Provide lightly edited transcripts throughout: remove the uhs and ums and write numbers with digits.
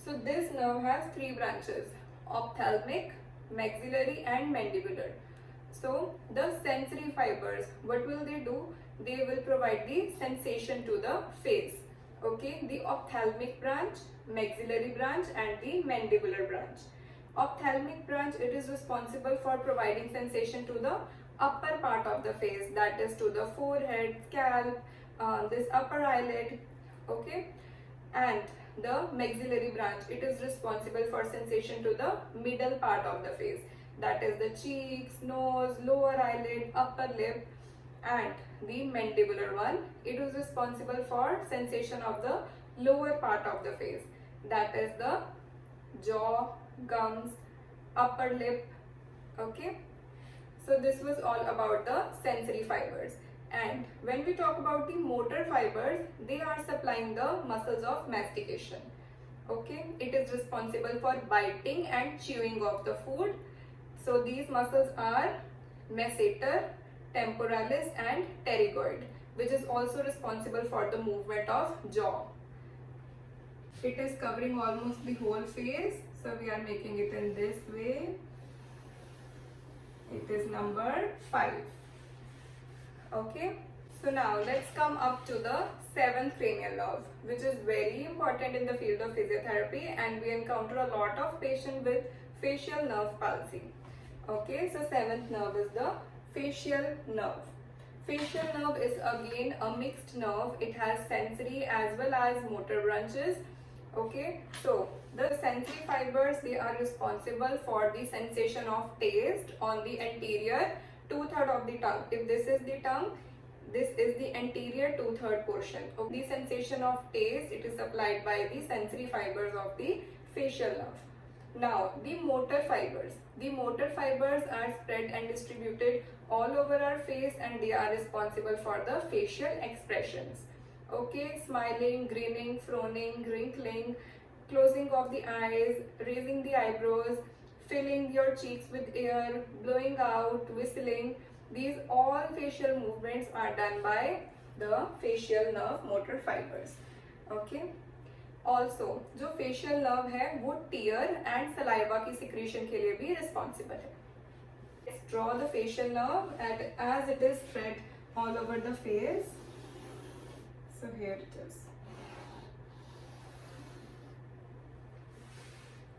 So this nerve has three branches: ophthalmic, maxillary and mandibular. So the sensory fibers, what will they do? They will provide the sensation to the face. Okay, the ophthalmic branch, maxillary branch and the mandibular branch. Ophthalmic branch, it is responsible for providing sensation to the upper part of the face, that is to the forehead, scalp, this upper eyelid. Okay, and the maxillary branch, it is responsible for sensation to the middle part of the face, that is the cheeks, nose, lower eyelid, upper lip. And the mandibular one, it is responsible for sensation of the lower part of the face, that is the jaw, gums, upper lip. Okay, so this was all about the sensory fibers. And when we talk about the motor fibers, they are supplying the muscles of mastication. Okay, it is responsible for biting and chewing of the food. So these muscles are masseter, temporalis and pterygoid, which is also responsible for the movement of jaw. It is covering almost the whole face, so we are making it in this way. It is number 5. Okay, so now let's come up to the 7th cranial nerve, which is very important in the field of physiotherapy, and we encounter a lot of patients with facial nerve palsy. Okay, so 7th nerve is the facial nerve. Facial nerve is again a mixed nerve. It has sensory as well as motor branches. Okay, so the sensory fibers, they are responsible for the sensation of taste on the anterior 2/3 of the tongue. If this is the tongue, this is the anterior 2/3 portion. The sensation of taste, it is supplied by the sensory fibers of the facial nerve. Now the motor fibers. The motor fibers are spread and distributed all over our face, and they are responsible for the facial expressions. Okay, smiling, grinning, frowning, wrinkling, closing of the eyes, raising the eyebrows, filling your cheeks with air, blowing out, whistling. These all facial movements are done by the facial nerve motor fibers. Okay. Also, जो facial nerve है वो tear and saliva की secretion के लिए भी responsible है. Let's draw the facial nerve as it is spread all over the face. So here it is.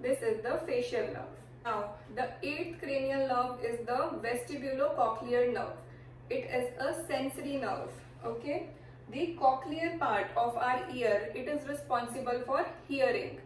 This is the facial nerve. Now, the 8th cranial nerve is the vestibulocochlear nerve. It is a sensory nerve. Okay. The cochlear part of our ear, it is responsible for hearing.